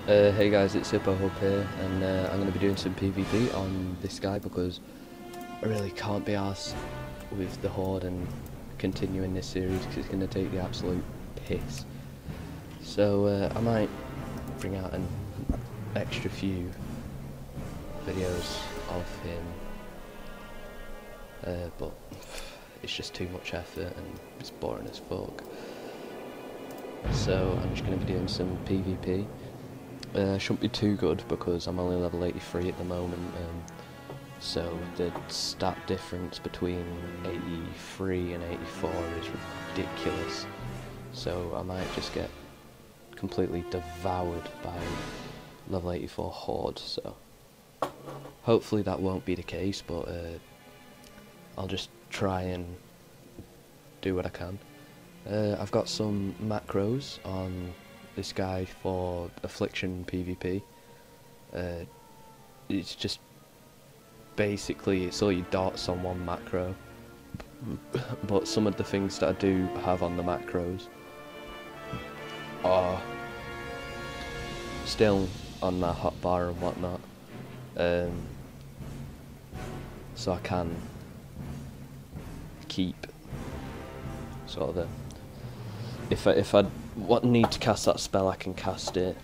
Hey guys, it's Hippo Hub here, and I'm going to be doing some PvP on this guy because I really can't be arsed with the Horde and continuing this series because it's going to take the absolute piss. So I might bring out an extra few videos of him, but it's just too much effort and it's boring as fuck. So I'm just going to be doing some PvP. Shouldn't be too good because I'm only level 83 at the moment, so the stat difference between 83 and 84 is ridiculous, so I might just get completely devoured by level 84 Horde, so hopefully that won't be the case, but I'll just try and do what I can. I've got some macros on this guy for affliction PvP. It's just basically it's all your dots on one macro, but some of the things that I do have on the macros are still on my hotbar and whatnot, so I can keep sort of the if I need to cast that spell, I can cast it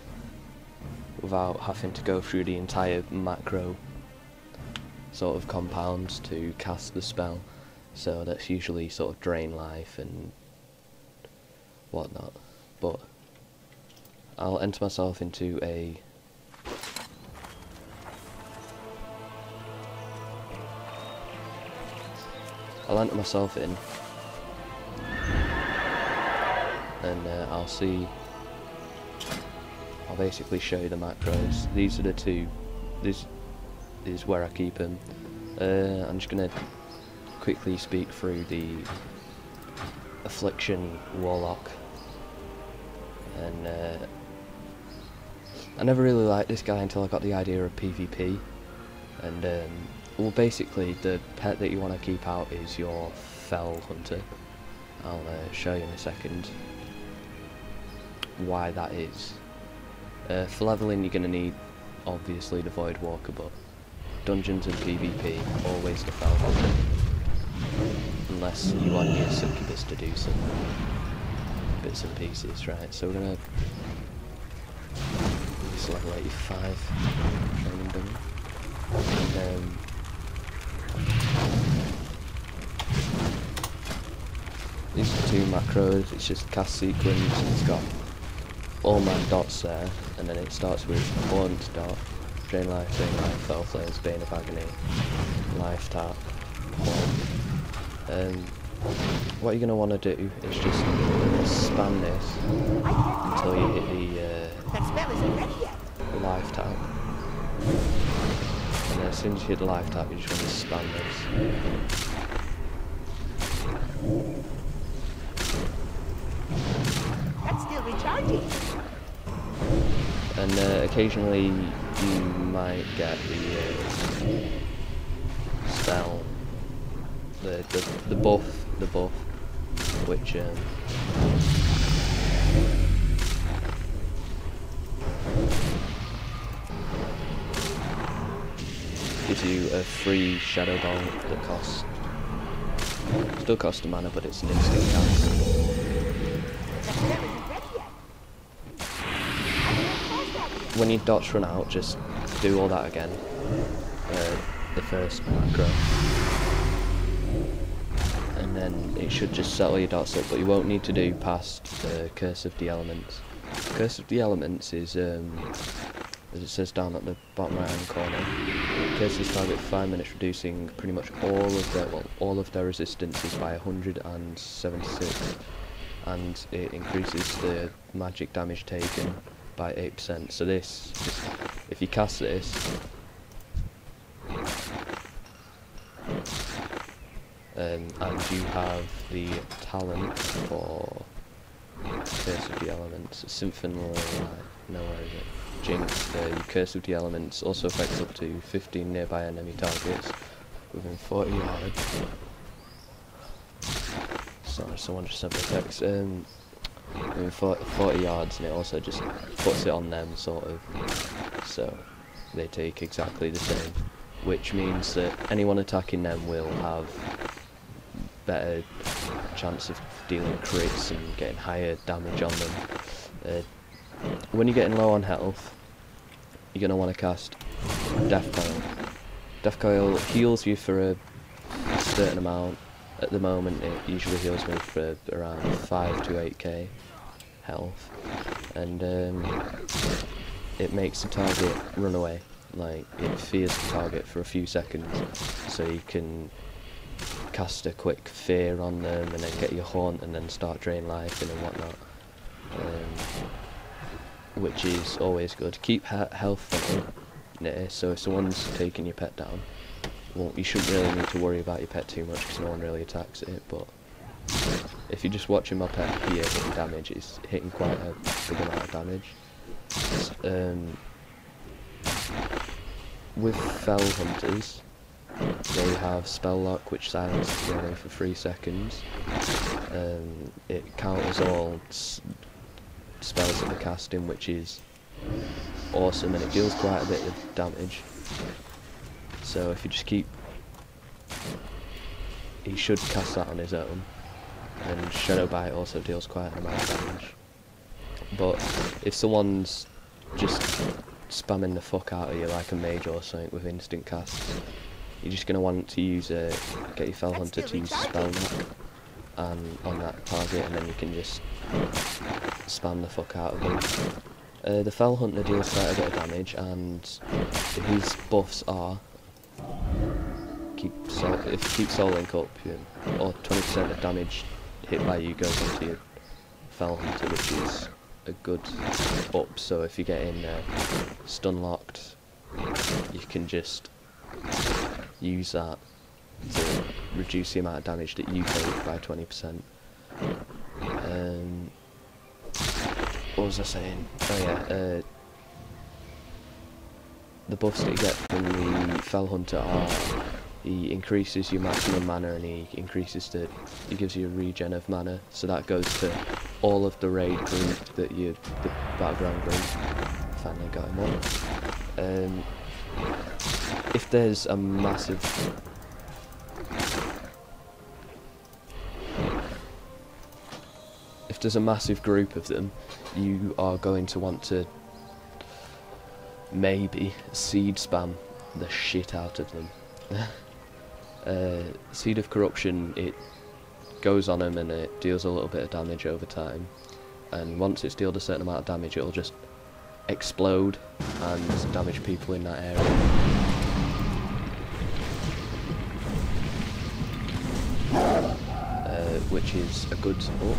without having to go through the entire macro sort of compounds to cast the spell. So that's usually sort of drain life and whatnot. But I'll enter myself into a I'll enter myself in, and I'll basically show you the macros. These are the two. This is where I keep them. I'm just gonna quickly speak through the affliction Warlock, and I never really liked this guy until I got the idea of PvP, and well, basically the pet that you want to keep out is your fell hunter. I'll show you in a second why that is. For leveling you're going to need obviously the Void Walker, but dungeons and PvP always the fell hunter, unless you want your succubus to do some bits and pieces. Right, so we're going to use level 85 training dummy, and these are two macros. It's just cast sequence, it's got all my dots there, and then it starts with Haunt dot, Drain Life, Fell Flames, Bane of Agony, Life Tap, Haunt. What you're going to want to do is just spam this until you hit the Life Tap, and then as soon as you hit the Life Tap you just want to spam this. That's still recharging. And occasionally you might get the spell, the buff, which gives you a free shadow ball that still costs a mana, but it's an instant cast. When your dots run out, just do all that again, the first macro, and then it should just settle your dots up, but you won't need to do past the Curse of the Elements. Curse of the Elements is, as it says down at the bottom right hand corner, curses target for 5 minutes, reducing pretty much all of their resistances by 176, and it increases the magic damage taken by 8%. So this, if you cast this, and you have the talent for Curse of the Elements, Symphony, no, where is it? Jinx, your Curse of the Elements also affects up to 15 nearby enemy targets within 40 yards. Sorry, someone just sent me a text. I mean 40 yards, and it also just puts it on them sort of, so they take exactly the same, which means that anyone attacking them will have better chance of dealing crits and getting higher damage on them. When you're getting low on health, you're going to want to cast Death Coil. Death Coil heals you for a certain amount. At the moment it usually heals me for around 5 to 8k health, and it makes the target run away. Like, it fears the target for a few seconds, so you can cast a quick fear on them and then get your haunt and then start drain life and whatnot, which is always good. Keep health near, so if someone's taking your pet down, well, you shouldn't really need to worry about your pet too much because no one really attacks it, but if you're just watching my pet here hitting damage, it's hitting quite a big amount of damage. With Fell Hunters, they have Spell Lock, which silences the enemy for 3 seconds. It counters all spells that they're casting, which is awesome, and it deals quite a bit of damage. So if you just keep... he should cast that on his own. And Shadow Bite also deals quite an amount of damage. But if someone's just spamming the fuck out of you like a mage or something with instant casts, you're just going to want to use get your Fell Hunter to use Spell Lock and on that target, and then you can just spam the fuck out of them. The Fell Hunter deals quite a bit of damage, and his buffs are if you keep Soul Link up, or 20% of damage hit by you goes into your Fell Hunter, which is a good up. So if you're getting stun locked, you can just use that to reduce the amount of damage that you take by 20%. What was I saying? Oh yeah, the buffs that you get from the Fell Hunter are, he increases your maximum mana, and he gives you a regen of mana, so that goes to all of the raid group that the battleground group. Finally got him up. If there's a massive group of them, you are going to want to maybe seed spam the shit out of them. Seed of Corruption, it goes on them and it deals a little bit of damage over time, and once it's dealt a certain amount of damage, it'll just explode and damage people in that area. Which is a good up.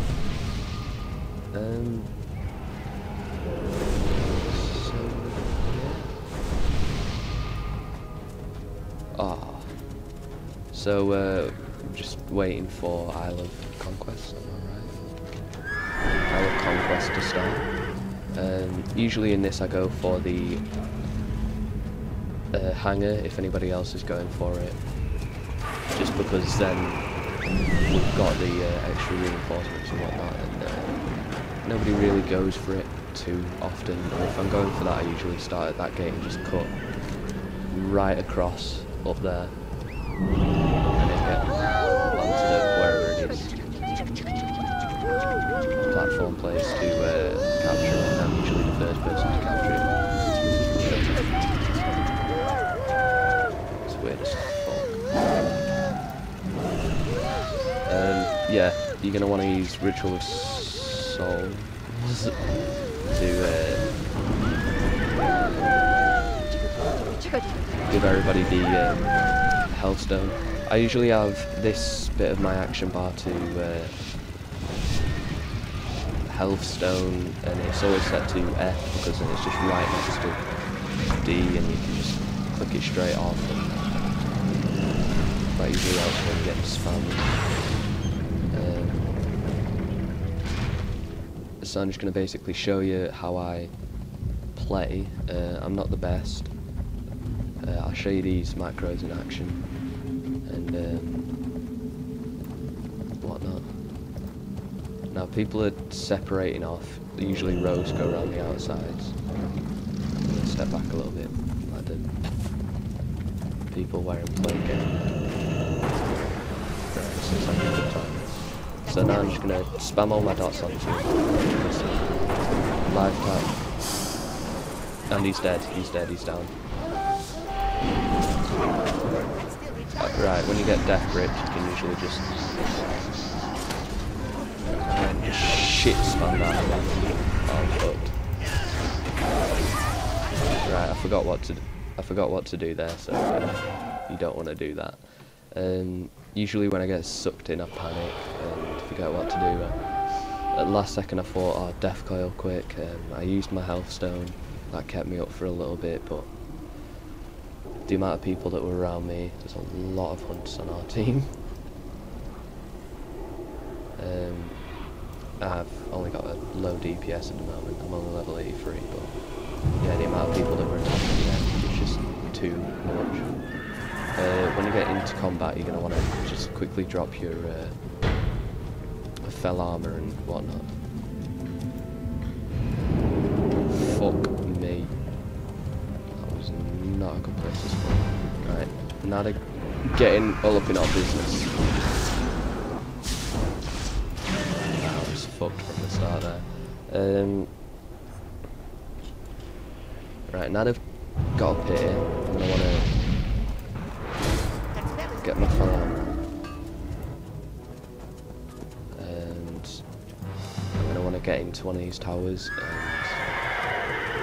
So just waiting for Isle of Conquest, am I right? Isle of Conquest to start. Usually in this I go for the hangar if anybody else is going for it, just because then we've got the extra reinforcements and whatnot, and nobody really goes for it too often. And if I'm going for that, I usually start at that gate and just cut right across up there, and then get onto wherever it is, platform place to capture it, and I'm usually the first person to capture it. It's weird as fuck. Yeah, you're going to want to use Ritual of Soul to give everybody the health stone. I usually have this bit of my action bar to health stone, and it's always set to F because then it's just right next to D, and you can just click it straight off. That usually helps when you get spammed. So I'm just going to basically show you how I play. I'm not the best. I'll show you these macros in action and whatnot. Now people are separating off. Usually rows go around the outsides. I'm gonna step back a little bit, like the people wearing play game. Right, so it's like a good time. So now I'm just gonna spam all my dots onto him. Live tap. And he's dead, he's down. Right, when you get death grip, you can usually just shit spam that around. Oh, fucked. Right, I forgot what to do there, so you don't want to do that. Usually when I get sucked in, I panic and forget what to do. At the last second I thought, oh, death coil quick. I used my health stone. That kept me up for a little bit, but the amount of people that were around me, there's a lot of hunts on our team. I've only got a low DPS at the moment. I'm only level 83, but yeah, the amount of people that were attacking me is just too much. When you get into combat, you're going to want to just quickly drop your fell armor and whatnot. Fuck me. That was not a good place to spawn. Right, now they're getting all up in our business. I was fucked from the start there. Right, now they've got up here, and I want to get my fell armor. And I'm going to want to get into one of these towers,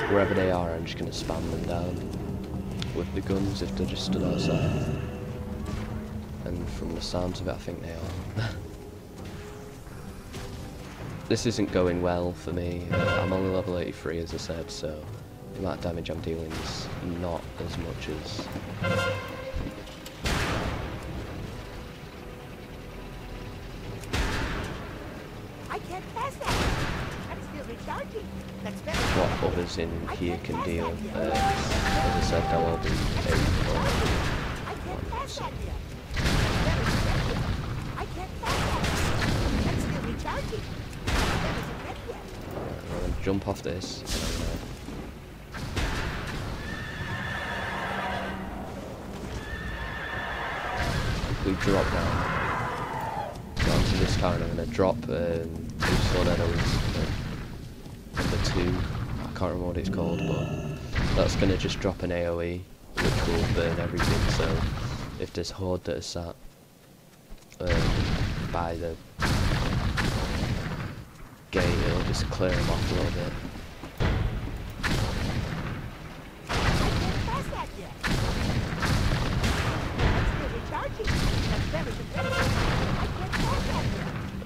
and wherever they are, I'm just going to spam them down with the guns if they're just stood outside. And from the sounds of it, I think they are. This isn't going well for me. I'm only level 83, as I said, so the amount of damage I'm dealing is not as much as... what others in here can deal. As I said, they'll all be 84. So. I'm going to jump off this. Quickly drop down to this tower, and I'm going to drop two sword arrows. Number 2, I can't remember what it's called, but that's going to just drop an AoE, which will burn everything. So if there's horde that is sat by the gate, it'll just clear them off a little bit.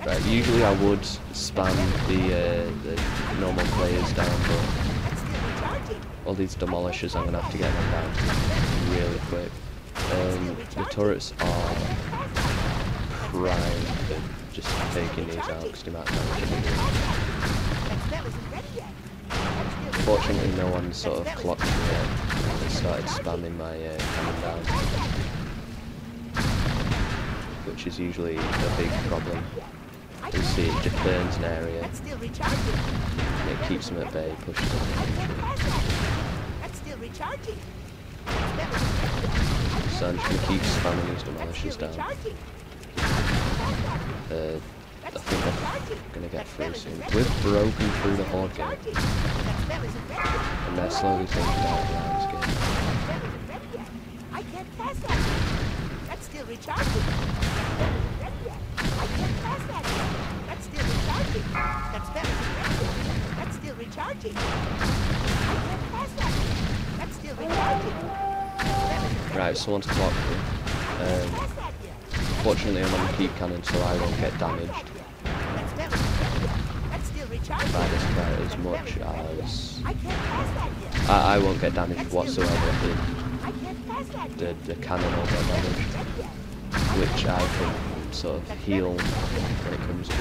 Right, usually I would spam the normal players down, but all these demolishers, I'm going to have to get them down really quick. The turrets are prime for just taking these out because the amount of damage they're doing. Fortunately, no one sort of clocked me yet and started spamming my cannon down, which is usually a big problem. You see, it just burns an area, and it keeps them at bay, pushes them into infantry. So I'm just going to keep spamming these demolishers down. I think they're going to get through soon. We've broken through the horde gate, and they're slowly taking out the lines gate. Right, someone's clocked me. Fortunately, I'm on the keep cannon, so I won't get damaged by this guy as much as... I won't get damaged whatsoever. The cannon will get damaged, which I can sort of heal when it comes to it.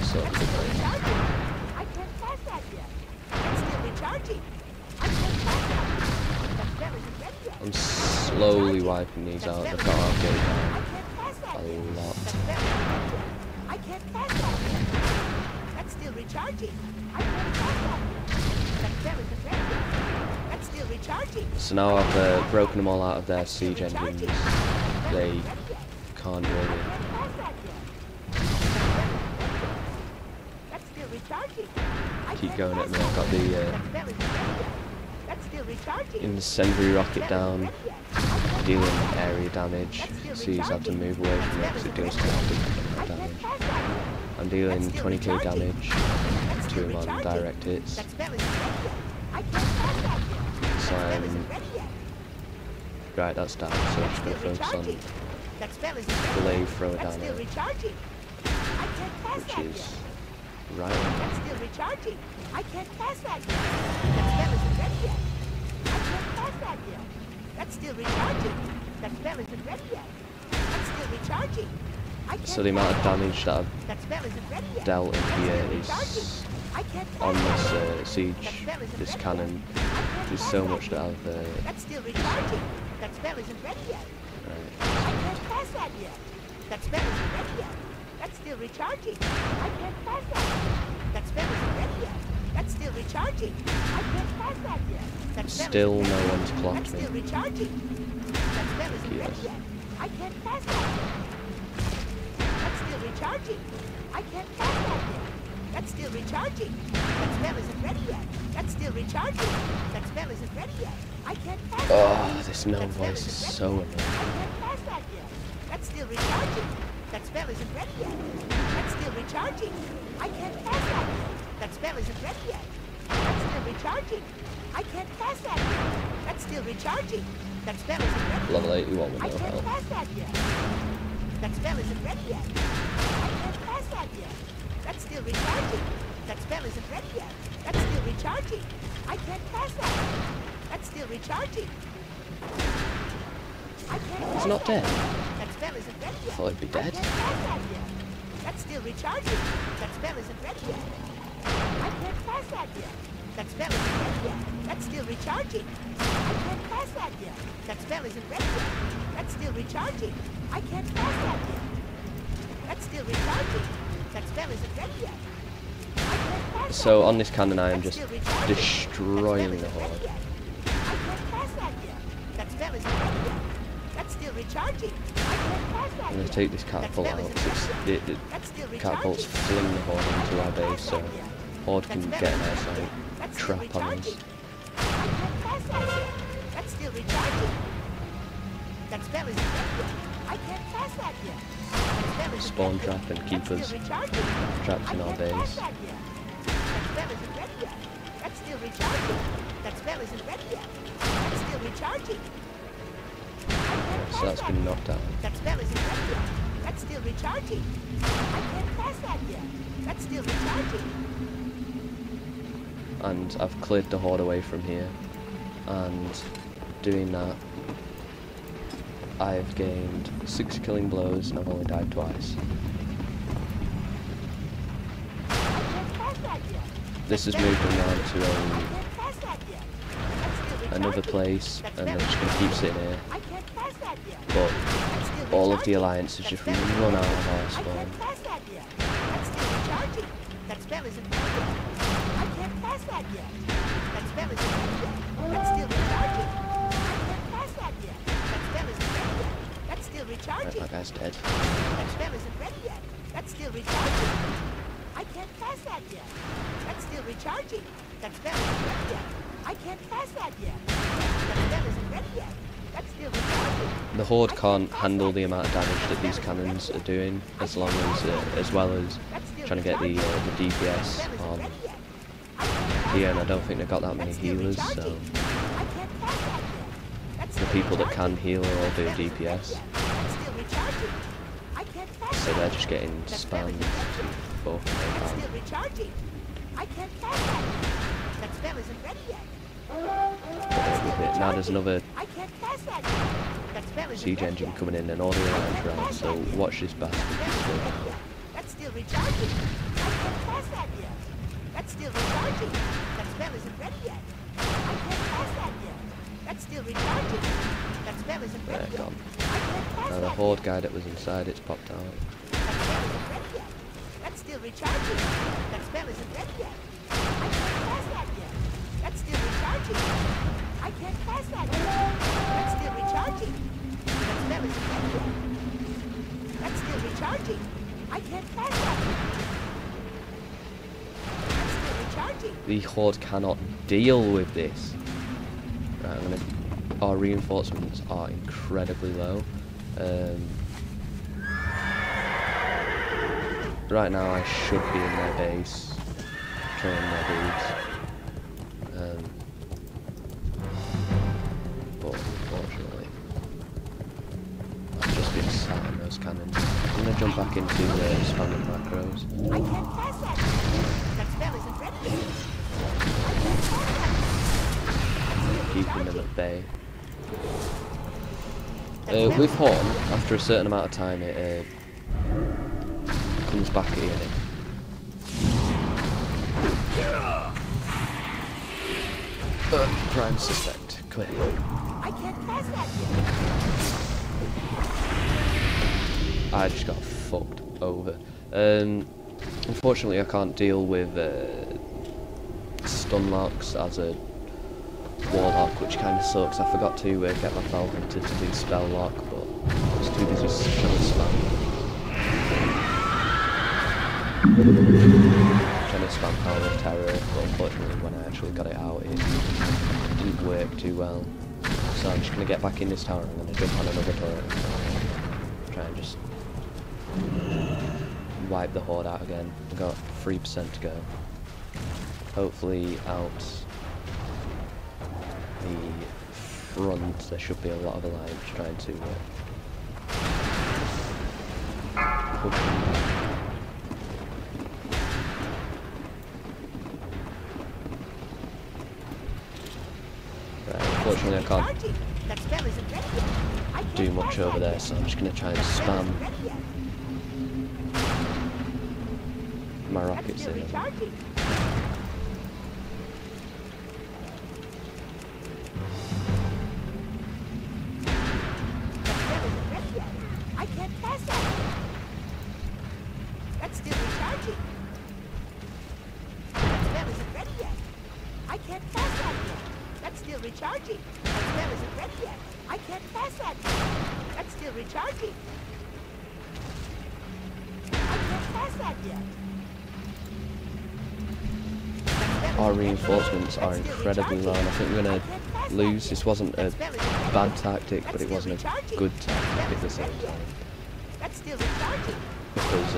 So I'm slowly wiping these out. They've got our gate down a lot. I can't pass that. That's still recharging. I can't pass that. That spell isn't ready yet. That's still recharging. So now I've broken them all out of their siege engines. They can't really. That's still recharging. Keep going at me. I've got the incendiary rocket down, dealing area damage. So he's had to move away from it because it deals quite damage. I'm dealing 20k damage to him on direct hits. So right, that's down. So I'm just going to focus on glaive thrower down there, which is right. That's still recharging. I can't pass that yet. That spell isn't ready yet. I can't pass that yet. That's still recharging. That spell isn't ready yet. That's still recharging. So the amount of damage that I've dealt in here is on this siege, this cannon, is so much that I've. That's still recharging. That spell isn't ready yet. Right. I can't pass that yet. That spell isn't ready yet. That's still recharging. I can't pass that. That spell isn't ready yet. That's still recharging. I can't pass that yet. That Still no one's clocked That's still me. recharging. That spell isn't ready yet. I can't pass that yet. That's still recharging. I can't pass that yet. That's still recharging. That spell isn't ready yet. That's still recharging. That spell isn't ready yet. I can't pass that. Oh, this no voice is so annoying. I can't pass that yet. That's still recharging. That spell isn't ready yet. That's still recharging. I can't pass that yet. That spell isn't ready yet. That's still recharging. I can't pass that yet. That's still recharging. That spell isn't ready yet. Level 81 with I no can't health. pass that yet. That spell isn't ready yet. I can't pass that yet. That's still recharging. That spell isn't ready yet. That's still recharging. I can't pass that yet. That's still recharging. I can't pass He's not that dead. yet. That spell isn't ready yet. Thought he'd be dead. I can't pass that yet. That's still recharging. That spell isn't ready yet. I can't pass that yet. That spell isn't ready yet. That's still recharging. I can't pass that yet. That spell isn't ready yet. That's still recharging. I can't pass that yet. That's still recharging. That spell isn't ready yet. I can't pass So that on yet. this cannon I am That's just still recharging. destroying That the spell isn't horde. ready yet. I can't pass that yet. That spell isn't ready yet. That's still recharging. I can't pass that I'm going yet. to take this catapult out. The That's still catapults recharging. fling the horde into our base, so horde can That's get an better. airsight That's still trap on us. recharging. I can't pass that yet. That's still recharging. That spell isn't ready yet. I can't pass that yet. That spell isn't Spawn ready trap yet. and keep That's us still recharging. trapped in I our can't pass base. that yet. That spell isn't ready yet. That's still recharging. That spell isn't ready yet. That's still recharging. I can't So pass that's that been yet. knocked down. That spell isn't ready yet. That's still recharging. I can't pass that yet. That's still recharging. And I've cleared the horde away from here, and doing that I've gained 6 killing blows and I've only died twice. I can't pass that yet. This has moved them around to I can't pass that yet. That's still another recharging. place, That and they're spell just going to keep sitting here, I can't pass that yet. but That's still all of the recharging. alliance has That just spell isn't run ready out yet. of our I spawn. can't pass that yet. That's still recharging. That spell isn't ready yet. I can't pass that yet. That spell isn't ready yet. That's still recharging. I can't pass that yet. That spell isn't ready yet. That's still Right, recharging. that guy's dead. That spell isn't ready yet. That's still recharging. I can't pass that yet. That's still recharging. That spell isn't ready yet. I can't pass that yet. That spell isn't ready yet. That's still recharging. The horde can't handle the amount of damage that these cannons are doing, as well as trying to get the DPS on here, and I don't think they've got that many healers, so the people that can heal are all doing DPS, so they're just getting spammed to both of That's them. still recharging. I can't pass that yet. That spell isn't ready yet. Now there's another I can't pass that yet. That spell isn't siege ready engine yet. coming in, and all the alliance round, so watch this bastard destroy. That's still recharging. I can't pass that yet. That's still recharging. That spell isn't ready yet. I can't pass that yet. That's still recharging. That spell isn't ready yet. Gone. I can't pass Now the that horde yet. guy that was inside it's popped out. That spell isn't ready yet. That's still recharging. That spell isn't ready yet. I can't pass that yet. That's still recharging. I can't pass that yet. That's still recharging. That spell isn't ready yet. That's still recharging. I can't pass that yet. That's still recharging. The horde cannot deal with this. Right, I'm gonna. Our reinforcements are incredibly low. Right now I should be in their base, killing their dudes. But unfortunately, I've just been sat in those cannons. I'm gonna jump back into spamming macros. I can't pass that. That spell isn't ready yet. I can't pass that. Keeping them at bay. With Horn, after a certain amount of time, it comes back at you. Prime suspect, clear. I can't pass that yet. I just got fucked over. Unfortunately, I can't deal with stun locks as a Warlock, which kind of sucks. I forgot to get my Falcon to do spell lock, but I was too busy trying to spam Power of Terror, but unfortunately when I actually got it out it didn't work too well. So I'm just going to get back in this tower. I'm going to jump on another turret and try and just wipe the horde out again. I've got 3% to go. Hopefully out the front there should be a lot of alliance trying to push them. Right, unfortunately I can't do much over there, so I'm just going to try and spam my rockets in. I can't pass that. That's still recharging. That spell isn't ready yet. I can't pass that yet. That's still recharging. That spell isn't ready yet. I can't pass that yet. That's still recharging. I can't pass that yet. Our reinforcements are incredibly low, and I think we're going to lose. This wasn't a bad tactic, but it wasn't a good tactic at the same time. Because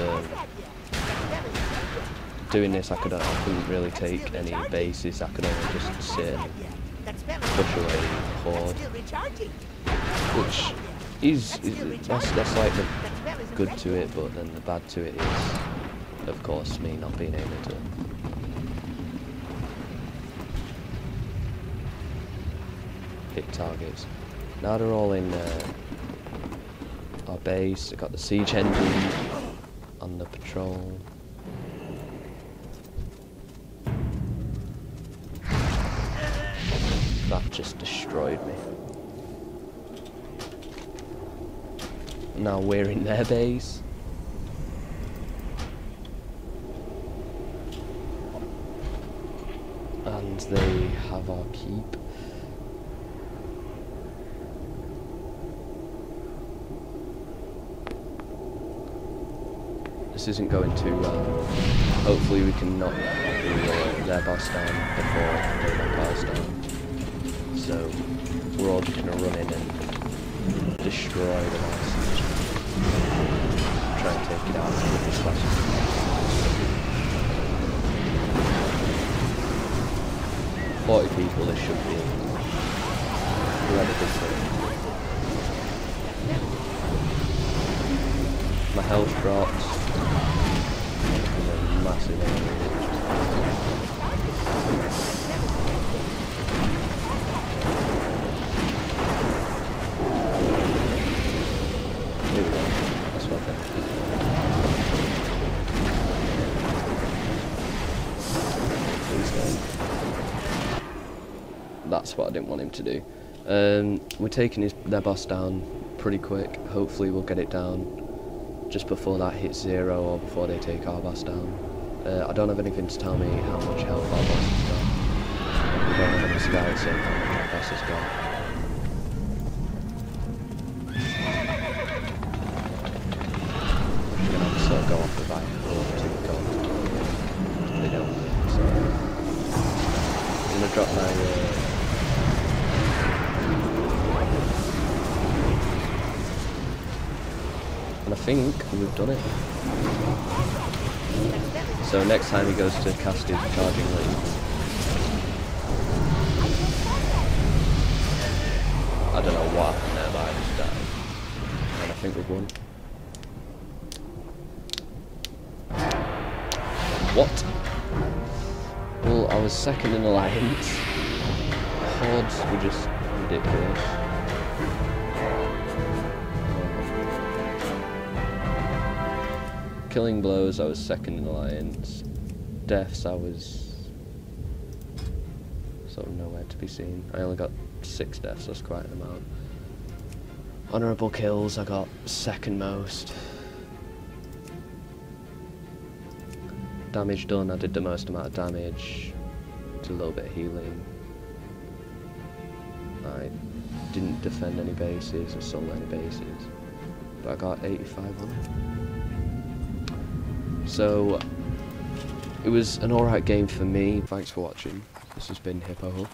doing this, I couldn't really take any bases. I could only just sit and push away the horde, which is that's like the good to it, but then the bad to it is, of course, me not being able to hit targets. Now they're all in our base. They've got the siege engine on the patrol. That just destroyed me. Now we're in their base. And they have our keep. This isn't going too well. Hopefully we can knock their boss down before they knock ours down. So we're all just going to run in and destroy the boss. Try and take it out with this weapon. 40 people, this should be relatively quick. My health drops. And then massive enemy. Here we go. That's what I think. Please don't. That's what I didn't want him to do. We're taking their boss down pretty quick. Hopefully we'll get it down just before that hits 0 or before they take our boss down. I don't have anything to tell me how much health our boss has got. We don't have any scouts saying how much our boss has got. We're gonna have to sort of go off if I hope to God. They don't. So I'm gonna drop my and I think we've done it. So next time he goes to cast his charging leap, I don't know what happened there, but I just died. And I think we've won. What? Well, I was second in Alliance. Hordes were just ridiculous. Killing blows, I was second in Alliance. Deaths, I was sort of nowhere to be seen. I only got 6 deaths, that's quite an amount. Honourable kills, I got second most. Damage done, I did the most amount of damage. Did a little bit of healing. I didn't defend any bases or sold any bases. But I got 85 on it. So, it was an alright game for me. Thanks for watching. This has been Hippo Hub.